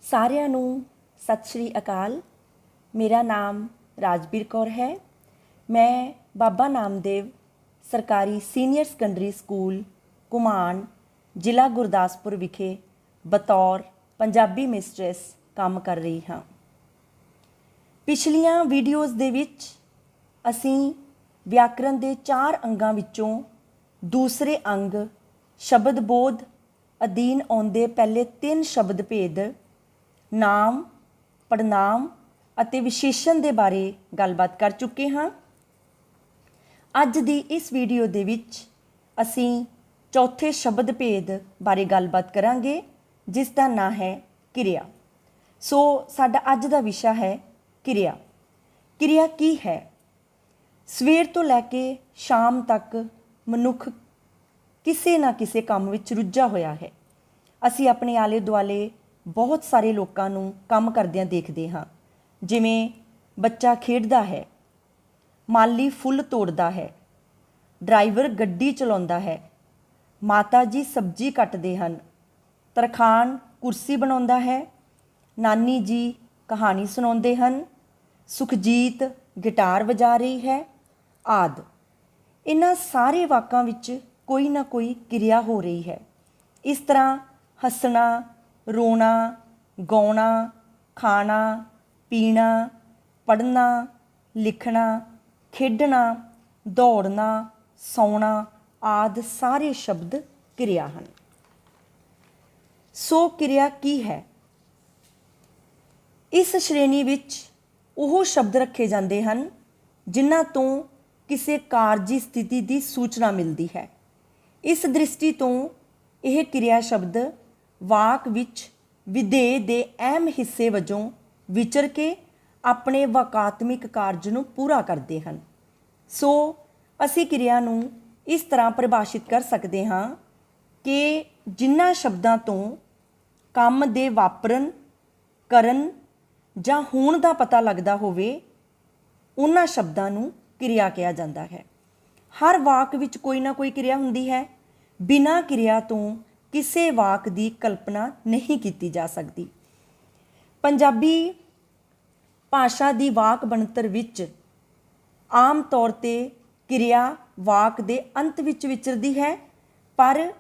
ਸਾਰਿਆਂ ਨੂੰ ਸਤਿ ਸ਼੍ਰੀ ਅਕਾਲ। ਮੇਰਾ ਨਾਮ ਰਾਜਬੀਰ ਕੌਰ ਹੈ। ਮੈਂ ਬਾਬਾ ਨਾਮਦੇਵ ਸਰਕਾਰੀ ਸੀਨੀਅਰ ਸੈਕੰਡਰੀ ਸਕੂਲ ਘੁਮਾਣ ਜ਼ਿਲ੍ਹਾ ਗੁਰਦਾਸਪੁਰ ਵਿਖੇ ਬਤੌਰ ਪੰਜਾਬੀ ਮਿਸਟਰੈਸ ਕੰਮ ਕਰ ਰਹੀ ਹਾਂ। ਪਿਛਲੀਆਂ ਵੀਡੀਓਜ਼ ਦੇ ਵਿੱਚ ਅਸੀਂ ਵਿਆਕਰਨ ਦੇ 4 ਅੰਗਾਂ ਵਿੱਚੋਂ ਦੂਸਰੇ ਅੰਗ ਸ਼ਬਦ ਬੋਧ ਅਧੀਨ ਆਉਂਦੇ ਪਹਿਲੇ 3 ਸ਼ਬਦ ਭੇਦ ਨਾਮ, ਪੜਨਾਮ ਅਤੇ ਵਿਸ਼ੇਸ਼ਣ ਦੇ ਬਾਰੇ ਗੱਲਬਾਤ ਕਰ ਚੁੱਕੇ ਹਾਂ। ਅੱਜ ਦੀ ਇਸ ਵੀਡੀਓ ਦੇ ਵਿੱਚ ਅਸੀਂ ਚੌਥੇ ਸ਼ਬਦ ਭੇਦ ਬਾਰੇ ਗੱਲਬਾਤ ਕਰਾਂਗੇ, ਜਿਸ ਦਾ ਨਾਂ ਹੈ ਕਿਰਿਆ। ਸੋ ਸਾਡਾ ਅੱਜ ਦਾ ਵਿਸ਼ਾ ਹੈ ਕਿਰਿਆ। ਕਿਰਿਆ ਕੀ ਹੈ? ਸਵੇਰ ਤੋਂ ਲੈ ਕੇ ਸ਼ਾਮ ਤੱਕ ਮਨੁੱਖ ਕਿਸੇ ਨਾ ਕਿਸੇ ਕੰਮ ਵਿੱਚ ਰੁੱਝਾ ਹੋਇਆ ਹੈ। ਅਸੀਂ ਆਪਣੇ ਆਲੇ ਦੁਆਲੇ ਬਹੁਤ ਸਾਰੇ ਲੋਕਾਂ ਨੂੰ ਕੰਮ ਕਰਦਿਆਂ ਦੇਖਦੇ ਹਾਂ, ਜਿਵੇਂ ਬੱਚਾ ਖੇਡਦਾ ਹੈ, ਮਾਲੀ ਫੁੱਲ ਤੋੜਦਾ ਹੈ, ਡਰਾਈਵਰ ਗੱਡੀ ਚਲਾਉਂਦਾ ਹੈ, ਮਾਤਾ ਜੀ ਸਬਜ਼ੀ ਕੱਟਦੇ ਹਨ, ਤਰਖਾਣ ਕੁਰਸੀ ਬਣਾਉਂਦਾ ਹੈ, ਨਾਨੀ ਜੀ ਕਹਾਣੀ ਸੁਣਾਉਂਦੇ ਹਨ, ਸੁਖਜੀਤ ਗਿਟਾਰ ਵਜਾ ਰਹੀ ਹੈ ਆਦਿ। ਇਹਨਾਂ ਸਾਰੇ ਵਾਕਾਂ ਵਿੱਚ ਕੋਈ ਨਾ ਕੋਈ ਕਿਰਿਆ ਹੋ ਰਹੀ ਹੈ। ਇਸ ਤਰ੍ਹਾਂ ਹੱਸਣਾ, ਰੋਣਾ, ਗਾਉਣਾ, ਖਾਣਾ, ਪੀਣਾ, ਪੜ੍ਹਨਾ, ਲਿਖਣਾ, ਖੇਡਣਾ, ਦੌੜਨਾ, ਸੌਣਾ ਆਦਿ ਸਾਰੇ ਸ਼ਬਦ ਕਿਰਿਆ ਹਨ। ਸੋ ਕਿਰਿਆ ਕੀ ਹੈ? ਇਸ ਸ਼੍ਰੇਣੀ ਵਿੱਚ ਉਹ ਸ਼ਬਦ ਰੱਖੇ ਜਾਂਦੇ ਹਨ ਜਿਨ੍ਹਾਂ ਤੋਂ ਕਿਸੇ ਕਾਰਜੀ ਸਥਿਤੀ ਦੀ ਸੂਚਨਾ ਮਿਲਦੀ ਹੈ। ਇਸ ਦ੍ਰਿਸ਼ਟੀ ਤੋਂ ਇਹ ਕਿਰਿਆ ਸ਼ਬਦ ਵਾਕ ਵਿੱਚ ਵਿਧੇਯ ਦੇ ਅਹਿਮ ਹਿੱਸੇ ਵਜੋਂ ਵਿਚਰ ਕੇ ਆਪਣੇ ਵਾਕਾਤਮਿਕ ਕਾਰਜ ਨੂੰ ਪੂਰਾ ਕਰਦੇ ਹਨ। ਸੋ ਅਸੀਂ ਕਿਰਿਆ ਨੂੰ ਇਸ ਤਰ੍ਹਾਂ ਪਰਿਭਾਸ਼ਿਤ ਕਰ ਸਕਦੇ ਹਾਂ ਕਿ ਜਿਨ੍ਹਾਂ ਸ਼ਬਦਾਂ ਤੋਂ ਕੰਮ ਦੇ ਵਾਪਰਨ, ਕਰਨ ਜਾਂ ਹੋਣ ਦਾ ਪਤਾ ਲੱਗਦਾ ਹੋਵੇ, ਉਹਨਾਂ ਸ਼ਬਦਾਂ ਨੂੰ ਕਿਰਿਆ ਕਿਹਾ ਜਾਂਦਾ ਹੈ। ਹਰ ਵਾਕ ਵਿੱਚ ਕੋਈ ਨਾ ਕੋਈ ਕਿਰਿਆ ਹੁੰਦੀ ਹੈ। ਬਿਨਾਂ ਕਿਰਿਆ ਤੋਂ ਕਿਸੇ ਵਾਕ ਦੀ ਕਲਪਨਾ ਨਹੀਂ ਕੀਤੀ ਜਾ ਸਕਦੀ। ਪੰਜਾਬੀ ਭਾਸ਼ਾ ਦੀ ਵਾਕ ਬਣਤਰ ਵਿੱਚ ਆਮ ਤੌਰ 'ਤੇ ਕਿਰਿਆ ਵਾਕ ਦੇ ਅੰਤ ਵਿੱਚ ਵਿਚਰਦੀ ਹੈ, ਪਰ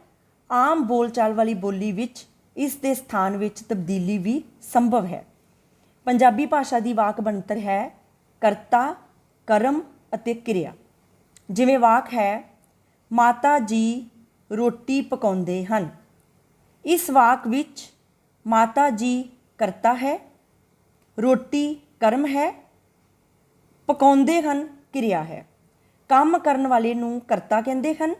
ਆਮ ਬੋਲਚਾਲ ਵਾਲੀ ਬੋਲੀ ਵਿੱਚ ਇਸ ਦੇ ਸਥਾਨ ਵਿੱਚ ਤਬਦੀਲੀ ਵੀ ਸੰਭਵ ਹੈ। ਪੰਜਾਬੀ ਭਾਸ਼ਾ ਦੀ ਵਾਕ ਬਣਤਰ ਹੈ ਕਰਤਾ, ਕਰਮ ਅਤੇ ਕਿਰਿਆ। ਜਿਵੇਂ ਵਾਕ ਹੈ, ਮਾਤਾ ਜੀ ਰੋਟੀ ਪਕਾਉਂਦੇ ਹਨ। ਇਸ ਵਾਕ ਵਿੱਚ ਮਾਤਾ ਜੀ ਕਰਤਾ ਹੈ, ਰੋਟੀ ਕਰਮ ਹੈ, ਪਕਾਉਂਦੇ ਹਨ ਕਿਰਿਆ ਹੈ। ਕੰਮ ਕਰਨ ਵਾਲੇ ਨੂੰ ਕਰਤਾ ਕਹਿੰਦੇ ਹਨ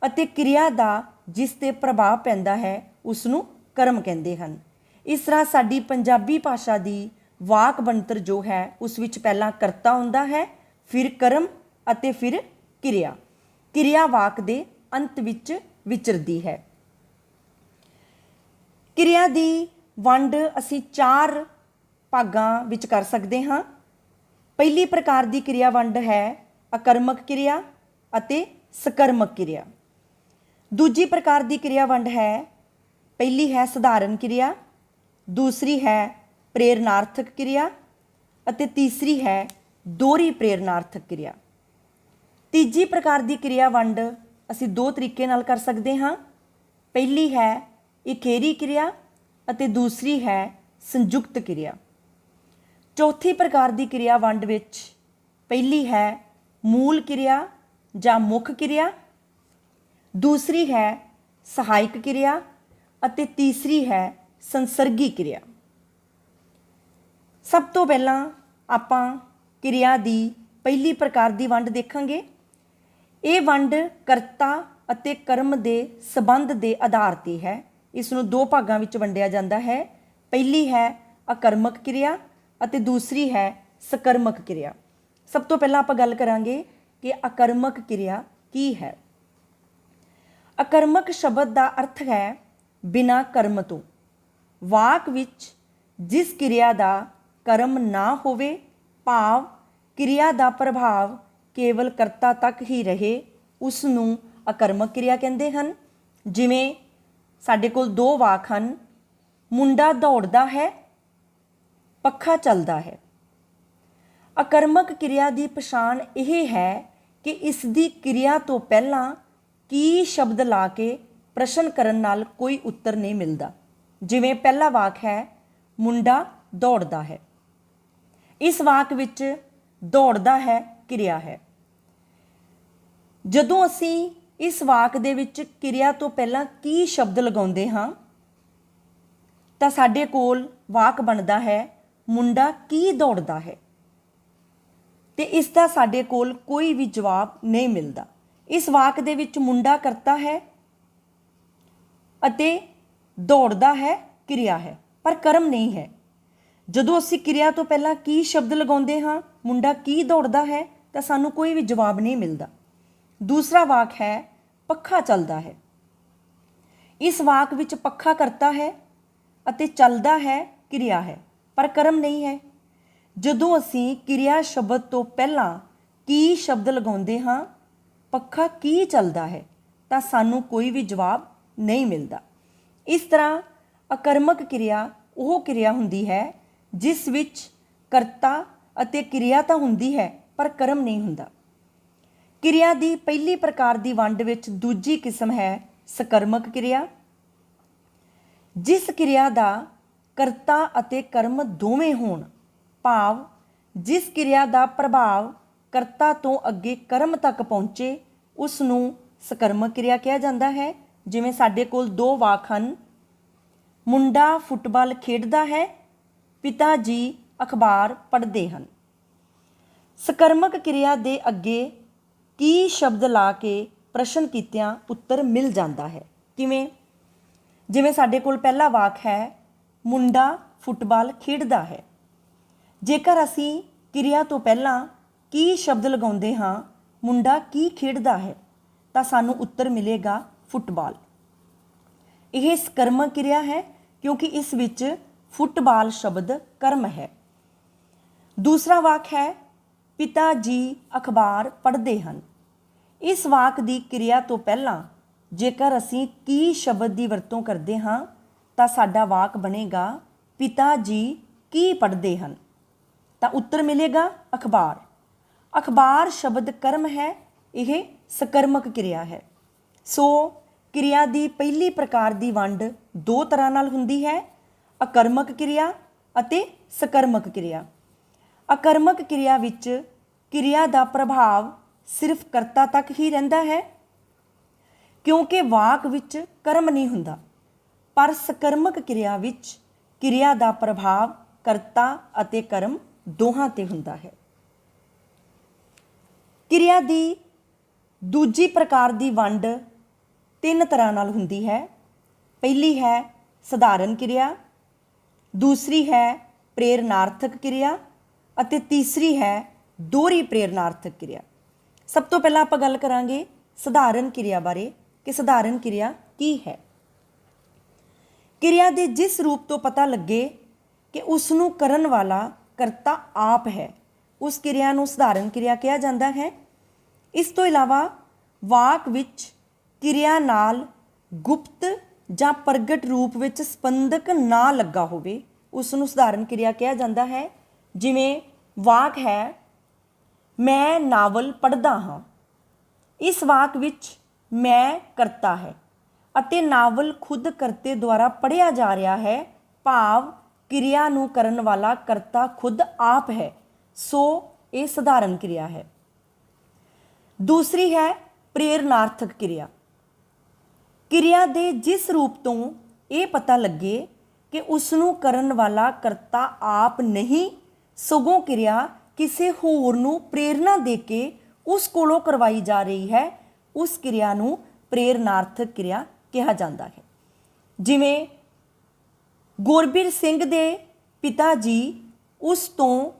ਅਤੇ ਕਿਰਿਆ ਦਾ ਜਿਸ 'ਤੇ ਪ੍ਰਭਾਵ ਪੈਂਦਾ ਹੈ ਉਸ ਨੂੰ ਕਰਮ ਕਹਿੰਦੇ ਹਨ। ਇਸ ਤਰ੍ਹਾਂ ਸਾਡੀ ਪੰਜਾਬੀ ਭਾਸ਼ਾ ਦੀ ਵਾਕ ਬਣਤਰ ਜੋ ਹੈ ਉਸ ਵਿੱਚ ਪਹਿਲਾਂ ਕਰਤਾ ਹੁੰਦਾ ਹੈ, ਫਿਰ ਕਰਮ ਅਤੇ ਫਿਰ ਕਿਰਿਆ। ਕਿਰਿਆ ਵਾਕ ਦੇ ਅੰਤ ਵਿੱਚ ਵਿਚਰਦੀ ਹੈ। ਕਿਰਿਆ ਦੀ ਵੰਡ ਅਸੀਂ 4 ਭਾਗਾਂ ਵਿੱਚ ਕਰ ਸਕਦੇ ਹਾਂ। ਪਹਿਲੀ ਪ੍ਰਕਾਰ ਦੀ ਕਿਰਿਆ ਵੰਡ ਹੈ ਅਕਰਮਕ ਕਿਰਿਆ ਅਤੇ ਸਕਰਮਕ ਕਿਰਿਆ। ਦੂਜੀ ਪ੍ਰਕਾਰ ਦੀ ਕਿਰਿਆ ਵੰਡ ਹੈ, ਪਹਿਲੀ ਹੈ ਸਧਾਰਨ ਕਿਰਿਆ, ਦੂਸਰੀ ਹੈ ਪ੍ਰੇਰਨਾਰਥਕ ਕਿਰਿਆ ਅਤੇ ਤੀਸਰੀ ਹੈ ਦੋਹਰੀ ਪ੍ਰੇਰਨਾਰਥਕ ਕਿਰਿਆ। ਤੀਜੀ ਪ੍ਰਕਾਰ ਦੀ ਕਿਰਿਆ ਵੰਡ ਅਸੀਂ 2 ਤਰੀਕੇ ਨਾਲ ਕਰ ਸਕਦੇ ਹਾਂ। ਪਹਿਲੀ ਹੈ ਇਕਹੇਰੀ ਕਿਰਿਆ ਅਤੇ ਦੂਸਰੀ ਹੈ ਸੰਯੁਕਤ ਕਿਰਿਆ। ਚੌਥੀ ਪ੍ਰਕਾਰ ਦੀ ਕਿਰਿਆ ਵੰਡ ਵਿੱਚ ਪਹਿਲੀ ਹੈ ਮੂਲ ਕਿਰਿਆ ਜਾਂ ਮੁੱਖ ਕਿਰਿਆ, ਦੂਸਰੀ ਹੈ ਸਹਾਇਕ ਕਿਰਿਆ ਅਤੇ ਤੀਸਰੀ ਹੈ ਸੰਸਰਗੀ ਕਿਰਿਆ। ਸਭ ਤੋਂ ਪਹਿਲਾਂ ਆਪਾਂ ਕਿਰਿਆ ਦੀ ਪਹਿਲੀ ਪ੍ਰਕਾਰ ਦੀ ਵੰਡ ਦੇਖਾਂਗੇ। ਇਹ ਵੰਡ ਕਰਤਾ ਅਤੇ ਕਰਮ ਦੇ ਸੰਬੰਧ ਦੇ ਆਧਾਰ 'ਤੇ ਹੈ। ਇਸ ਨੂੰ 2 ਭਾਗਾਂ ਵਿੱਚ ਵੰਡਿਆ ਜਾਂਦਾ ਹੈ। ਪਹਿਲੀ ਹੈ ਅਕਰਮਕ ਕਿਰਿਆ ਅਤੇ ਦੂਸਰੀ ਹੈ ਸਕਰਮਕ ਕਿਰਿਆ। ਸਭ ਤੋਂ ਪਹਿਲਾਂ ਆਪਾਂ ਗੱਲ ਕਰਾਂਗੇ ਕਿ ਅਕਰਮਕ ਕਿਰਿਆ ਕੀ ਹੈ। ਅਕਰਮਕ ਸ਼ਬਦ ਦਾ ਅਰਥ ਹੈ ਬਿਨਾਂ ਕਰਮ ਤੋਂ। ਵਾਕ ਵਿੱਚ ਜਿਸ ਕਿਰਿਆ ਦਾ ਕਰਮ ਨਾ ਹੋਵੇ, ਭਾਵ ਕਿਰਿਆ ਦਾ ਪ੍ਰਭਾਵ ਕੇਵਲ ਕਰਤਾ ਤੱਕ ਹੀ ਰਹੇ, ਉਸ ਨੂੰ ਅਕਰਮਕ ਕਿਰਿਆ ਕਹਿੰਦੇ ਹਨ। ਜਿਵੇਂ ਸਾਡੇ ਕੋਲ 2 ਵਾਕ ਹਨ, ਮੁੰਡਾ ਦੌੜਦਾ ਹੈ ਪੱਖਾ ਚੱਲਦਾ ਹੈ। ਆਕਰਮਕ ਕਿਰਿਆ ਦੀ ਪਛਾਣ ਇਹ ਹੈ ਕਿ ਇਸ ਦੀ ਕਿਰਿਆ ਤੋਂ ਪਹਿਲਾਂ ਕੀ ਸ਼ਬਦ ਲਾ ਕੇ ਪ੍ਰਸ਼ਨ ਕਰਨ ਨਾਲ ਕੋਈ ਉੱਤਰ ਨਹੀਂ ਮਿਲਦਾ। ਜਿਵੇਂ ਪਹਿਲਾ ਵਾਕ ਹੈ ਮੁੰਡਾ ਦੌੜਦਾ ਹੈ। ਇਸ ਵਾਕ ਵਿੱਚ ਦੌੜਦਾ ਹੈ ਕਿਰਿਆ ਹੈ। ਜਦੋਂ ਅਸੀਂ ਇਸ ਵਾਕ ਦੇ ਵਿੱਚ ਕਿਰਿਆ ਤੋਂ ਪਹਿਲਾਂ ਕੀ ਸ਼ਬਦ ਲਗਾਉਂਦੇ ਹਾਂ ਤਾਂ ਸਾਡੇ ਕੋਲ ਵਾਕ ਬਣਦਾ ਹੈ ਮੁੰਡਾ ਕੀ ਦੌੜਦਾ ਹੈ, ਤੇ ਇਸ ਦਾ ਸਾਡੇ ਕੋਲ ਕੋਈ ਵੀ ਜਵਾਬ ਨਹੀਂ ਮਿਲਦਾ। ਇਸ ਵਾਕ ਦੇ ਵਿੱਚ ਮੁੰਡਾ ਕਰਤਾ ਹੈ ਅਤੇ ਦੌੜਦਾ ਹੈ ਕਿਰਿਆ ਹੈ, ਪਰ ਕਰਮ ਨਹੀਂ ਹੈ। ਜਦੋਂ ਅਸੀਂ ਕਿਰਿਆ ਤੋਂ ਪਹਿਲਾਂ ਕੀ ਸ਼ਬਦ ਲਗਾਉਂਦੇ ਹਾਂ, ਮੁੰਡਾ ਕੀ ਦੌੜਦਾ ਹੈ, ਤਾਂ ਸਾਨੂੰ ਕੋਈ ਵੀ ਜਵਾਬ ਨਹੀਂ ਮਿਲਦਾ। ਦੂਸਰਾ ਵਾਕ ਹੈ ਪੱਖਾ ਚੱਲਦਾ ਹੈ। ਇਸ ਵਾਕ ਵਿੱਚ ਪੱਖਾ ਕਰਤਾ ਹੈ ਅਤੇ ਚੱਲਦਾ ਹੈ ਕਿਰਿਆ ਹੈ, ਪਰ ਕਰਮ ਨਹੀਂ ਹੈ। ਜਦੋਂ ਅਸੀਂ ਕਿਰਿਆ ਸ਼ਬਦ ਤੋਂ ਪਹਿਲਾਂ ਕੀ ਸ਼ਬਦ ਲਗਾਉਂਦੇ ਹਾਂ, ਪੱਖਾ ਕੀ ਚੱਲਦਾ ਹੈ, ਤਾਂ ਸਾਨੂੰ ਕੋਈ ਵੀ ਜਵਾਬ ਨਹੀਂ ਮਿਲਦਾ। ਇਸ ਤਰ੍ਹਾਂ ਆਕਰਮਕ ਕਿਰਿਆ ਉਹ ਕਿਰਿਆ ਹੁੰਦੀ ਹੈ ਜਿਸ ਵਿੱਚ ਕਰਤਾ ਅਤੇ ਕਿਰਿਆ ਤਾਂ ਹੁੰਦੀ ਹੈ ਪਰ ਕਰਮ ਨਹੀਂ ਹੁੰਦਾ। ਕਿਰਿਆ ਦੀ ਪਹਿਲੀ ਪ੍ਰਕਾਰ ਦੀ ਵੰਡ ਵਿੱਚ ਦੂਜੀ ਕਿਸਮ ਹੈ ਸਕਰਮਕ ਕਿਰਿਆ। ਜਿਸ ਕਿਰਿਆ ਦਾ ਕਰਤਾ ਅਤੇ ਕਰਮ ਦੋਵੇਂ ਹੋਣ, ਭਾਵ ਜਿਸ ਕਿਰਿਆ ਦਾ ਪ੍ਰਭਾਵ ਕਰਤਾ ਤੋਂ ਅੱਗੇ ਕਰਮ ਤੱਕ ਪਹੁੰਚੇ, ਉਸ ਨੂੰ ਸਕਰਮਕ ਕਿਰਿਆ ਕਿਹਾ ਜਾਂਦਾ ਹੈ। ਜਿਵੇਂ ਸਾਡੇ ਕੋਲ ਦੋ ਵਾਕ ਹਨ, ਮੁੰਡਾ ਫੁੱਟਬਾਲ ਖੇਡਦਾ ਹੈ, ਪਿਤਾ ਜੀ ਅਖਬਾਰ ਪੜ੍ਹਦੇ ਹਨ। ਸਕਰਮਕ ਕਿਰਿਆ ਦੇ ਅੱਗੇ ਕੀ ਸ਼ਬਦ ਲਾ ਕੇ ਪ੍ਰਸ਼ਨ ਕੀਤਿਆਂ ਉੱਤਰ ਮਿਲ ਜਾਂਦਾ ਹੈ। ਕਿਵੇਂ? ਜਿਵੇਂ ਸਾਡੇ ਕੋਲ ਪਹਿਲਾ ਵਾਕ ਹੈ ਮੁੰਡਾ ਫੁੱਟਬਾਲ ਖੇਡਦਾ ਹੈ। ਜੇਕਰ ਅਸੀਂ ਕਿਰਿਆ ਤੋਂ ਪਹਿਲਾਂ ਕੀ ਸ਼ਬਦ ਲਗਾਉਂਦੇ ਹਾਂ, ਮੁੰਡਾ ਕੀ ਖੇਡਦਾ ਹੈ, ਤਾਂ ਸਾਨੂੰ ਉੱਤਰ ਮਿਲੇਗਾ ਫੁੱਟਬਾਲ। ਇਹ ਸਕਰਮਕ ਕਿਰਿਆ ਹੈ ਕਿਉਂਕਿ ਇਸ ਵਿੱਚ ਫੁੱਟਬਾਲ ਸ਼ਬਦ ਕਰਮ ਹੈ। ਦੂਸਰਾ ਵਾਕ ਹੈ ਪਿਤਾ ਜੀ ਅਖਬਾਰ ਪੜ੍ਹਦੇ ਹਨ। ਇਸ ਵਾਕ ਦੀ ਕਿਰਿਆ ਤੋਂ ਪਹਿਲਾਂ ਜੇਕਰ ਅਸੀਂ ਕੀ ਸ਼ਬਦ ਦੀ ਵਰਤੋਂ ਕਰਦੇ ਹਾਂ ਤਾਂ ਸਾਡਾ ਵਾਕ ਬਣੇਗਾ ਪਿਤਾ ਜੀ ਕੀ ਪੜ੍ਹਦੇ ਹਨ, ਤਾਂ ਉੱਤਰ ਮਿਲੇਗਾ ਅਖਬਾਰ। ਅਖਬਾਰ ਸ਼ਬਦ ਕਰਮ ਹੈ, ਇਹ ਸਕਰਮਕ ਕਿਰਿਆ ਹੈ। ਸੋ ਕਿਰਿਆ ਦੀ ਪਹਿਲੀ ਪ੍ਰਕਾਰ ਦੀ ਵੰਡ ਦੋ ਤਰ੍ਹਾਂ ਨਾਲ ਹੁੰਦੀ ਹੈ, ਆਕਰਮਕ ਕਿਰਿਆ ਅਤੇ ਸਕਰਮਕ ਕਿਰਿਆ। ਆਕਰਮਕ ਕਿਰਿਆ ਵਿੱਚ ਕਿਰਿਆ ਦਾ ਪ੍ਰਭਾਵ ਸਿਰਫ ਕਰਤਾ ਤੱਕ ਹੀ ਰਹਿੰਦਾ ਹੈ ਕਿਉਂਕਿ ਵਾਕ ਵਿੱਚ ਕਰਮ ਨਹੀਂ ਹੁੰਦਾ, ਪਰ ਸਕਰਮਕ ਕਿਰਿਆ ਵਿੱਚ ਕਿਰਿਆ ਦਾ ਪ੍ਰਭਾਵ ਕਰਤਾ ਅਤੇ ਕਰਮ ਦੋਹਾਂ ਤੇ ਹੁੰਦਾ ਹੈ। ਕਿਰਿਆ ਦੀ ਦੂਜੀ ਪ੍ਰਕਾਰ ਦੀ ਵੰਡ ਤਿੰਨ ਤਰ੍ਹਾਂ ਨਾਲ ਹੁੰਦੀ ਹੈ। ਪਹਿਲੀ ਹੈ ਸਧਾਰਨ ਕਿਰਿਆ, ਦੂਸਰੀ ਹੈ ਪ੍ਰੇਰਨਾਰਥਕ ਕਿਰਿਆ ਅਤੇ ਤੀਸਰੀ ਹੈ ਦੋਹਰੀ ਪ੍ਰੇਰਨਾਰਥਕ ਕਿਰਿਆ। ਸਭ ਤੋਂ ਪਹਿਲਾਂ ਆਪਾਂ ਗੱਲ ਕਰਾਂਗੇ ਸਧਾਰਨ ਕਿਰਿਆ ਬਾਰੇ ਕਿ ਸਧਾਰਨ ਕਿਰਿਆ ਕੀ ਹੈ। ਕਿਰਿਆ ਦੇ ਜਿਸ ਰੂਪ ਤੋਂ ਪਤਾ ਲੱਗੇ ਕਿ ਉਸ ਨੂੰ ਕਰਨ ਵਾਲਾ ਕਰਤਾ ਆਪ ਹੈ, ਉਸ ਕਿਰਿਆ ਨੂੰ ਸਧਾਰਨ ਕਿਰਿਆ ਕਿਹਾ ਜਾਂਦਾ ਹੈ। ਇਸ ਤੋਂ ਇਲਾਵਾ ਵਾਕ ਵਿੱਚ ਕਿਰਿਆ ਨਾਲ ਗੁਪਤ ਜਾਂ ਪ੍ਰਗਟ ਰੂਪ ਵਿੱਚ ਸਪੰਦਕ ਨਾ ਲੱਗਾ ਹੋਵੇ, ਉਸ ਨੂੰ ਸਧਾਰਨ ਕਿਰਿਆ ਕਿਹਾ ਜਾਂਦਾ ਹੈ। ਜਿਵੇਂ ਵਾਕ ਹੈ ਮੈਂ ਨਾਵਲ ਪੜ੍ਹਦਾ ਹਾਂ। ਇਸ ਵਾਕ ਵਿੱਚ ਮੈਂ ਕਰਤਾ ਹੈ ਅਤੇ ਨਾਵਲ ਖੁਦ ਕਰਤੇ ਦੁਆਰਾ ਪੜ੍ਹਿਆ ਜਾ ਰਿਹਾ ਹੈ, ਭਾਵ ਕਿਰਿਆ ਨੂੰ ਕਰਨ ਵਾਲਾ ਕਰਤਾ ਖੁਦ ਆਪ ਹੈ, ਸੋ ਇਹ ਸਧਾਰਨ ਕਿਰਿਆ ਹੈ। ਦੂਸਰੀ ਹੈ ਪ੍ਰੇਰਨਾਰਥਕ ਕਿਰਿਆ। ਕਿਰਿਆ ਦੇ ਜਿਸ ਰੂਪ ਤੋਂ ਇਹ ਪਤਾ ਲੱਗੇ ਕਿ ਉਸ ਨੂੰ ਕਰਨ ਵਾਲਾ ਕਰਤਾ ਆਪ ਨਹੀਂ, ਸਗੋਂ ਕਿਰਿਆ ਕਿਸੇ ਹੋਰ ਨੂੰ ਪ੍ਰੇਰਨਾ ਦੇ ਕੇ ਉਸ ਕੋਲੋਂ ਕਰਵਾਈ ਜਾ ਰਹੀ ਹੈ, ਉਸ ਕਿਰਿਆ ਨੂੰ ਪ੍ਰੇਰਨਾਰਥਕ ਕਿਰਿਆ ਕਿਹਾ ਜਾਂਦਾ ਹੈ। ਜਿਵੇਂ ਗੁਰਬੀਰ ਸਿੰਘ ਦੇ ਪਿਤਾ ਜੀ ਉਸ ਤੋਂ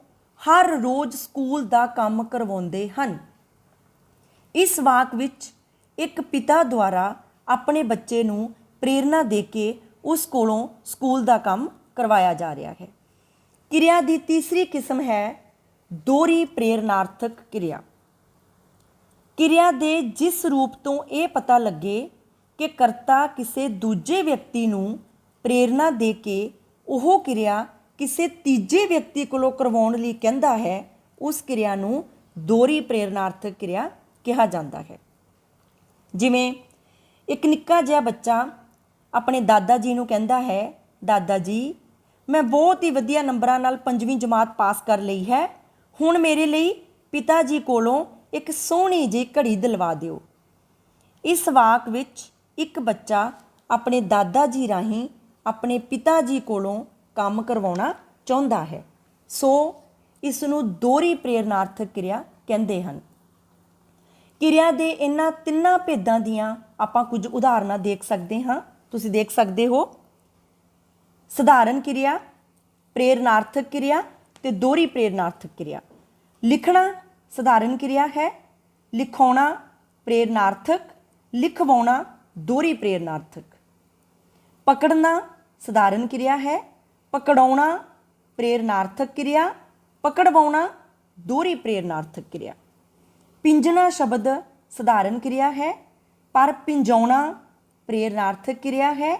ਹਰ ਰੋਜ਼ ਸਕੂਲ ਦਾ ਕੰਮ ਕਰਵਾਉਂਦੇ ਹਨ। ਇਸ ਵਾਕ ਵਿੱਚ ਇੱਕ ਪਿਤਾ ਦੁਆਰਾ ਆਪਣੇ ਬੱਚੇ ਨੂੰ ਪ੍ਰੇਰਨਾ ਦੇ ਕੇ ਉਸ ਕੋਲੋਂ ਸਕੂਲ ਦਾ ਕੰਮ ਕਰਵਾਇਆ ਜਾ ਰਿਹਾ ਹੈ। ਕਿਰਿਆ ਦੀ ਤੀਸਰੀ ਕਿਸਮ ਹੈ ਦੋਹਰੀ ਪ੍ਰੇਰਨਾਰਥਕ ਕਿਰਿਆ। ਕਿਰਿਆ ਦੇ ਜਿਸ ਰੂਪ ਤੋਂ ਇਹ ਪਤਾ ਲੱਗੇ ਕਿ ਕਰਤਾ ਕਿਸੇ ਦੂਜੇ ਵਿਅਕਤੀ ਨੂੰ ਪ੍ਰੇਰਨਾ ਦੇ ਕੇ ਉਹ ਕਿਰਿਆ ਕਿਸੇ ਤੀਜੇ ਵਿਅਕਤੀ ਕੋਲੋਂ ਕਰਵਾਉਣ ਲਈ ਕਹਿੰਦਾ ਹੈ, ਉਸ ਕਿਰਿਆ ਨੂੰ ਦੋਹਰੀ ਪ੍ਰੇਰਨਾਰਥਕ ਕਿਰਿਆ ਕਿਹਾ ਜਾਂਦਾ ਹੈ। ਜਿਵੇਂ ਇੱਕ ਨਿੱਕਾ ਜਿਹਾ ਬੱਚਾ ਆਪਣੇ ਦਾਦਾ ਜੀ ਨੂੰ ਕਹਿੰਦਾ ਹੈ, ਦਾਦਾ ਜੀ ਮੈਂ ਬਹੁਤ ਹੀ ਵਧੀਆ ਨੰਬਰਾਂ ਨਾਲ 5ਵੀਂ ਜਮਾਤ ਪਾਸ ਕਰ ਲਈ ਹੈ, ਹੁਣ ਮੇਰੇ ਲਈ ਪਿਤਾ ਜੀ ਕੋਲੋਂ ਇੱਕ ਸੋਹਣੀ ਜਿਹੀ ਘੜੀ ਦਿਲਵਾ ਦਿਓ। ਇਸ ਵਾਕ ਵਿੱਚ ਇੱਕ ਬੱਚਾ ਆਪਣੇ ਦਾਦਾ ਜੀ ਰਾਹੀਂ ਆਪਣੇ ਪਿਤਾ ਜੀ ਕੋਲੋਂ ਕੰਮ ਕਰਵਾਉਣਾ ਚਾਹੁੰਦਾ ਹੈ, ਸੋ ਇਸ ਨੂੰ ਦੋਹਰੀ ਪ੍ਰੇਰਨਾਰਥਕ ਕਿਰਿਆ ਕਹਿੰਦੇ ਹਨ। ਕਿਰਿਆ ਦੇ ਇਹਨਾਂ ਤਿੰਨਾਂ ਭੇਦਾਂ ਦੀਆਂ ਆਪਾਂ ਕੁਝ ਉਦਾਹਰਨਾਂ ਦੇਖ ਸਕਦੇ ਹਾਂ। ਤੁਸੀਂ ਦੇਖ ਸਕਦੇ ਹੋ ਸਧਾਰਨ ਕਿਰਿਆ, ਪ੍ਰੇਰਨਾਰਥਕ ਕਿਰਿਆ ਤੇ ਦੋਹਰੀ ਪ੍ਰੇਰਨਾਰਥਕ ਕਿਰਿਆ। ਲਿਖਣਾ ਸਧਾਰਨ ਕਿਰਿਆ ਹੈ, ਲਿਖਾਉਣਾ ਪ੍ਰੇਰਨਾਰਥਕ, ਲਿਖਵਾਉਣਾ ਦੋਹਰੀ ਪ੍ਰੇਰਨਾਰਥਕ। ਪਕੜਨਾ ਸਧਾਰਨ ਕਿਰਿਆ ਹੈ, ਪਕੜਾਉਣਾ ਪ੍ਰੇਰਨਾਰਥਕ ਕਿਰਿਆ, ਪਕੜਵਾਉਣਾ ਦੋਹਰੀ ਪ੍ਰੇਰਨਾਰਥਕ ਕਿਰਿਆ। ਪਿੰਜਣਾ ਸ਼ਬਦ ਸਧਾਰਨ ਕਿਰਿਆ ਹੈ, ਪਰ ਪਿੰਜਾਉਣਾ ਪ੍ਰੇਰਨਾਰਥਕ ਕਿਰਿਆ ਹੈ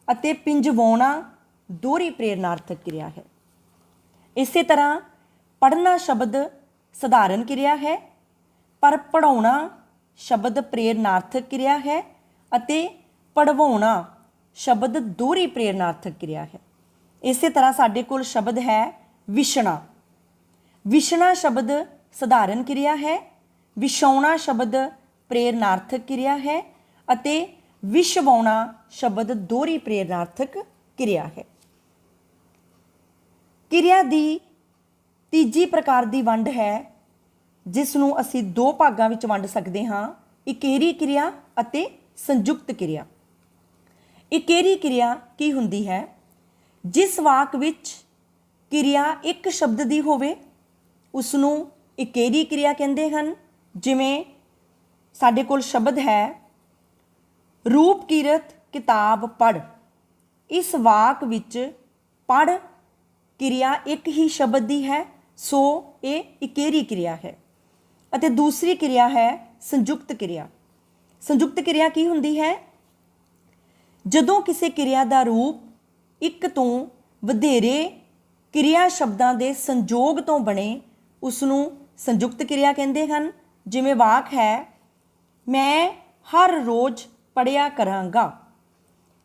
ਅਤੇ ਪਿੰਜਵਾਉਣਾ ਦੋਹਰੀ ਪ੍ਰੇਰਨਾਰਥਕ ਕਿਰਿਆ ਹੈ। ਇਸੇ ਤਰ੍ਹਾਂ ਪੜ੍ਹਨਾ ਸ਼ਬਦ ਸਧਾਰਨ ਕਿਰਿਆ ਹੈ, ਪਰ ਪੜ੍ਹਾਉਣਾ ਸ਼ਬਦ ਪ੍ਰੇਰਨਾਰਥਕ ਕਿਰਿਆ ਹੈ ਅਤੇ ਪੜ੍ਹਵਾਉਣਾ ਸ਼ਬਦ ਦੋਹਰੀ ਪ੍ਰੇਰਨਾਰਥਕ ਕਿਰਿਆ ਹੈ। ਇਸੇ ਤਰ੍ਹਾਂ ਸਾਡੇ ਕੋਲ ਸ਼ਬਦ ਹੈ ਵਿਛਣਾ। ਵਿਛਣਾ ਸ਼ਬਦ ਸਧਾਰਨ ਕਿਰਿਆ ਹੈ, ਵਿਛਾਉਣਾ ਸ਼ਬਦ ਪ੍ਰੇਰਨਾਰਥਕ ਕਿਰਿਆ ਹੈ ਅਤੇ ਵਿਛਵਾਉਣਾ ਸ਼ਬਦ ਦੋਹਰੀ ਪ੍ਰੇਰਨਾਰਥਕ ਕਿਰਿਆ ਹੈ। ਕਿਰਿਆ ਦੀ ਤੀਜੀ ਪ੍ਰਕਾਰ ਦੀ ਵੰਡ ਹੈ, ਜਿਸ ਨੂੰ ਅਸੀਂ ਦੋ ਭਾਗਾਂ ਵਿੱਚ ਵੰਡ ਸਕਦੇ ਹਾਂ, ਇਕੇਰੀ ਕਿਰਿਆ ਅਤੇ ਸੰਯੁਕਤ ਕਿਰਿਆ। ਇਕੇਰੀ ਕਿਰਿਆ ਕੀ ਹੁੰਦੀ ਹੈ? ਜਿਸ ਵਾਕ ਵਿੱਚ ਕਿਰਿਆ ਇੱਕ ਸ਼ਬਦ ਦੀ ਹੋਵੇ ਉਸ ਨੂੰ ਇਕੇਰੀ ਕਿਰਿਆ ਕਹਿੰਦੇ ਹਨ। ਜਿਵੇਂ ਸਾਡੇ ਕੋਲ ਸ਼ਬਦ ਹੈ ਰੂਪਕੀਰਤ ਕਿਤਾਬ ਪੜ੍ਹ। ਇਸ ਵਾਕ ਵਿੱਚ ਪੜ੍ਹ ਕਿਰਿਆ ਇੱਕ ਹੀ ਸ਼ਬਦ ਦੀ ਹੈ, ਸੋ ਇਹ ਇਕੇਰੀ ਕਿਰਿਆ ਹੈ। ਅਤੇ ਦੂਸਰੀ ਕਿਰਿਆ ਹੈ ਸੰਯੁਕਤ ਕਿਰਿਆ। ਸੰਯੁਕਤ ਕਿਰਿਆ ਕੀ ਹੁੰਦੀ ਹੈ? ਜਦੋਂ ਕਿਸੇ ਕਿਰਿਆ ਦਾ ਰੂਪ ਇੱਕ ਤੋਂ ਵਧੇਰੇ ਕਿਰਿਆ ਸ਼ਬਦਾਂ ਦੇ ਸੰਯੋਗ ਤੋਂ ਬਣੇ ਉਸ ਨੂੰ ਸੰਯੁਕਤ ਕਿਰਿਆ ਕਹਿੰਦੇ ਹਨ। ਜਿਵੇਂ ਵਾਕ ਹੈ ਮੈਂ ਹਰ ਰੋਜ਼ ਪੜ੍ਹਿਆ ਕਰਾਂਗਾ।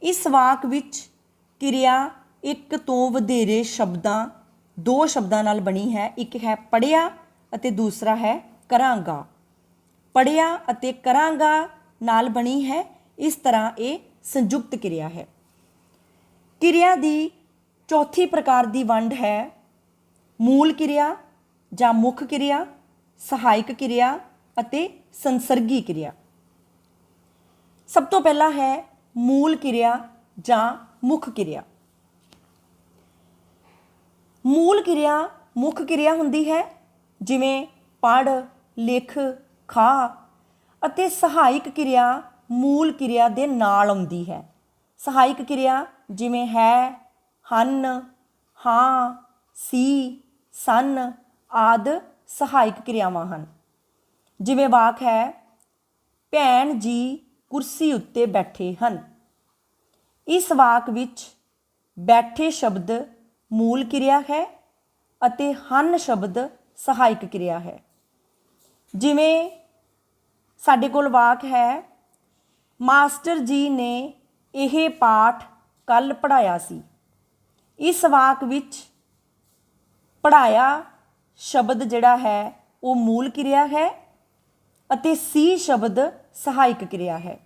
ਇਸ ਵਾਕ ਵਿੱਚ ਕਿਰਿਆ ਇੱਕ ਤੋਂ ਵਧੇਰੇ ਸ਼ਬਦਾਂ, ਦੋ ਸ਼ਬਦਾਂ ਨਾਲ ਬਣੀ ਹੈ। ਇੱਕ ਹੈ ਪੜ੍ਹਿਆ ਅਤੇ ਦੂਸਰਾ ਹੈ ਕਰਾਂਗਾ। ਪੜ੍ਹਿਆ ਅਤੇ ਕਰਾਂਗਾ ਨਾਲ ਬਣੀ ਹੈ, ਇਸ ਤਰ੍ਹਾਂ ਇਹ ਸੰਯੁਕਤ ਕਿਰਿਆ ਹੈ। ਕਿਰਿਆ ਦੀ ਚੌਥੀ ਪ੍ਰਕਾਰ ਦੀ ਵੰਡ ਹੈ ਮੂਲ ਕਿਰਿਆ ਜਾਂ ਮੁੱਖ ਕਿਰਿਆ, ਸਹਾਇਕ ਕਿਰਿਆ ਅਤੇ ਸੰਸਰਗੀ ਕਿਰਿਆ। ਸਭ ਤੋਂ ਪਹਿਲਾਂ ਹੈ ਮੂਲ ਕਿਰਿਆ ਜਾਂ ਮੁੱਖ ਕਿਰਿਆ। ਮੂਲ ਕਿਰਿਆ ਮੁੱਖ ਕਿਰਿਆ ਹੁੰਦੀ ਹੈ, ਜਿਵੇਂ ਪੜ੍ਹ, ਲਿਖ, ਖਾ। ਅਤੇ ਸਹਾਇਕ ਕਿਰਿਆ ਮੂਲ ਕਿਰਿਆ ਦੇ ਨਾਲ ਆਉਂਦੀ ਹੈ। ਸਹਾਇਕ ਕਿਰਿਆ ਜਿਵੇਂ ਹੈ, ਹਨ, ਹਾਂ, ਸੀ, ਸਨ ਆਦਿ ਸਹਾਇਕ ਕਿਰਿਆਵਾਂ ਹਨ। ਜਿਵੇਂ ਵਾਕ ਹੈ ਭੈਣ ਜੀ ਕੁਰਸੀ ਉੱਤੇ ਬੈਠੇ ਹਨ। ਇਸ ਵਾਕ ਵਿੱਚ ਬੈਠੇ ਸ਼ਬਦ ਮੂਲ ਕਿਰਿਆ ਹੈ ਅਤੇ ਹਨ ਸ਼ਬਦ ਸਹਾਇਕ ਕਿਰਿਆ ਹੈ। ਜਿਵੇਂ ਸਾਡੇ ਕੋਲ ਵਾਕ ਹੈ ਮਾਸਟਰ ਜੀ ਨੇ ਇਹ ਪਾਠ ਕੱਲ੍ਹ ਪੜ੍ਹਾਇਆ ਸੀ। ਇਸ ਵਾਕ ਵਿੱਚ ਪੜ੍ਹਾਇਆ ਸ਼ਬਦ ਜਿਹੜਾ ਹੈ ਉਹ ਮੂਲ ਕਿਰਿਆ ਹੈ ਅਤੇ ਸੀ ਸ਼ਬਦ ਸਹਾਇਕ ਕਿਰਿਆ ਹੈ।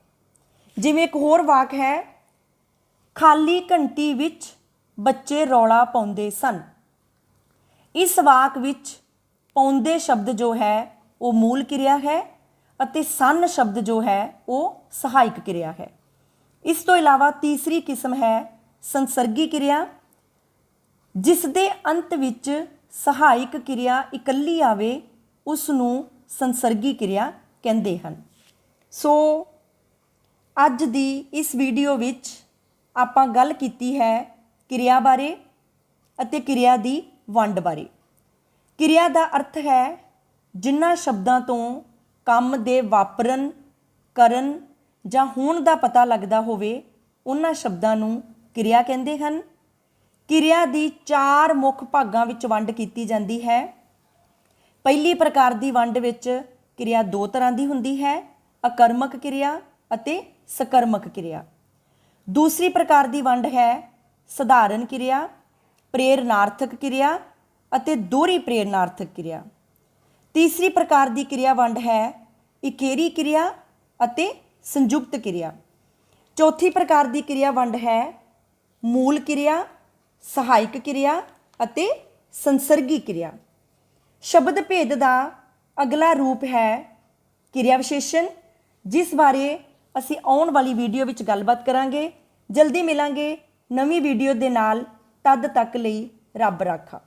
ਜਿਵੇਂ ਇੱਕ ਹੋਰ ਵਾਕ ਹੈ ਖਾਲੀ ਘੰਟੀ ਵਿੱਚ ਬੱਚੇ ਰੌਲਾ ਪਾਉਂਦੇ ਸਨ। ਇਸ ਵਾਕ ਵਿੱਚ ਪਾਉਂਦੇ ਸ਼ਬਦ ਜੋ ਹੈ ਉਹ ਮੂਲ ਕਿਰਿਆ ਹੈ ਅਤੇ ਸਨ ਸ਼ਬਦ ਜੋ ਹੈ ਉਹ ਸਹਾਇਕ ਕਿਰਿਆ ਹੈ। ਇਸ ਤੋਂ ਇਲਾਵਾ ਤੀਸਰੀ ਕਿਸਮ ਹੈ ਸੰਸਰਗੀ ਕਿਰਿਆ, ਜਿਸ ਦੇ ਅੰਤ ਵਿੱਚ ਸਹਾਇਕ ਕਿਰਿਆ ਇਕੱਲੀ ਆਵੇ ਉਸ ਨੂੰ ਸੰਸਰਗੀ ਕਿਰਿਆ ਕਹਿੰਦੇ ਹਨ। ਸੋ ਅੱਜ ਦੀ ਇਸ ਵੀਡੀਓ ਵਿੱਚ ਆਪਾਂ ਗੱਲ ਕੀਤੀ ਹੈ ਕਿਰਿਆ ਬਾਰੇ ਅਤੇ ਕਿਰਿਆ ਦੀ ਵੰਡ ਬਾਰੇ। ਕਿਰਿਆ ਦਾ ਅਰਥ ਹੈ ਜਿਨ੍ਹਾਂ ਸ਼ਬਦਾਂ ਤੋਂ ਕੰਮ ਦੇ ਵਾਪਰਨ, ਕਰਨ ਜਾਂ ਹੋਣ ਦਾ ਪਤਾ ਲੱਗਦਾ ਹੋਵੇ ਉਹਨਾਂ ਸ਼ਬਦਾਂ ਨੂੰ ਕਿਰਿਆ ਕਹਿੰਦੇ ਹਨ। ਕਿਰਿਆ ਦੀ 4 ਮੁੱਖ ਭਾਗਾਂ ਵਿੱਚ ਵੰਡ ਕੀਤੀ ਜਾਂਦੀ ਹੈ। ਪਹਿਲੀ ਪ੍ਰਕਾਰ ਦੀ ਵੰਡ ਵਿੱਚ ਕਿਰਿਆ 2 ਤਰ੍ਹਾਂ ਦੀ ਹੁੰਦੀ ਹੈ, ਅਕਰਮਕ ਕਿਰਿਆ ਅਤੇ ਸਕਰਮਕ ਕਿਰਿਆ। ਦੂਸਰੀ ਪ੍ਰਕਾਰ ਦੀ ਵੰਡ ਹੈ ਸਧਾਰਨ ਕਿਰਿਆ, ਪ੍ਰੇਰਨਾਰਥਕ ਕਿਰਿਆ ਅਤੇ ਦੋਹਰੀ ਪ੍ਰੇਰਨਾਰਥਕ ਕਿਰਿਆ। ਤੀਸਰੀ ਪ੍ਰਕਾਰ ਦੀ ਕਿਰਿਆ ਵੰਡ ਹੈ ਇਕੇਰੀ ਕਿਰਿਆ ਅਤੇ ਸੰਯੁਕਤ ਕਿਰਿਆ। ਚੌਥੀ ਪ੍ਰਕਾਰ ਦੀ ਕਿਰਿਆ ਵੰਡ ਹੈ ਮੂਲ ਕਿਰਿਆ, ਸਹਾਇਕ ਕਿਰਿਆ ਅਤੇ ਸੰਸਰਗੀ ਕਿਰਿਆ। ਸ਼ਬਦ ਭੇਦ ਦਾ ਅਗਲਾ ਰੂਪ ਹੈ ਕਿਰਿਆ ਵਿਸ਼ੇਸ਼ਣ, ਜਿਸ ਬਾਰੇ ਅਸੀਂ ਆਉਣ ਵਾਲੀ ਵੀਡੀਓ ਵਿੱਚ ਗੱਲਬਾਤ ਕਰਾਂਗੇ। ਜਲਦੀ ਮਿਲਾਂਗੇ ਨਵੀਂ ਵੀਡੀਓ ਦੇ ਨਾਲ। ਤਦ ਤੱਕ ਲਈ ਰੱਬ ਰਾਖਾ।